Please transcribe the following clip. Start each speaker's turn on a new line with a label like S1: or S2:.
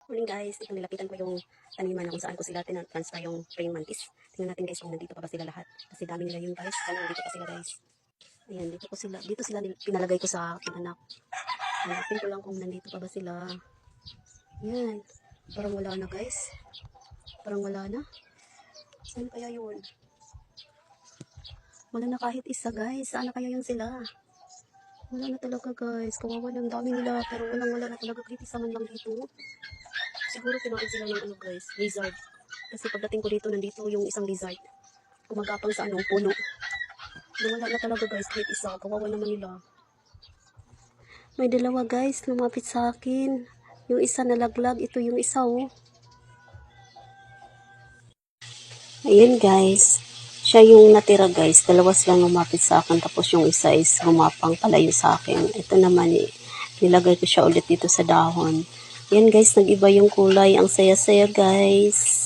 S1: Morning guys, ito nilapitan ko yung taniman na kung saan ko sila transfer yung praying mantis. Tingnan natin guys kung nandito pa ba sila lahat. Kasi dami nila yun guys. Kaya nandito pa sila guys. Ayan, dito sila pinalagay ko sa aking anak. Hanapin ko lang kung nandito pa ba sila. Ayan, parang wala na guys. Parang wala na. Saan kaya yun? Wala na kahit isa guys. Saan na kaya yun sila? Wala na talaga guys. Kawawa ng dami nila. Pero wala na talaga. Kritisan man lang dito. Siguro kinain sila ng ano guys, lizard. Kasi pagdating ko dito, nandito yung isang lizard. Gumagapang sa anong puno. Wala na talaga guys, kahit isa. Kawawa naman nila. May dalawa guys, lumapit sa akin. Yung isa nalaglag, ito yung isa oh. Ayun guys. Siya yung natira guys. Dalawa silang lumapit sa akin. Tapos yung isa is gumapang palayo sa akin. Ito naman nilagay ko siya ulit dito sa dahon. Yan guys, nag-iba yung kulay. Ang saya-saya guys.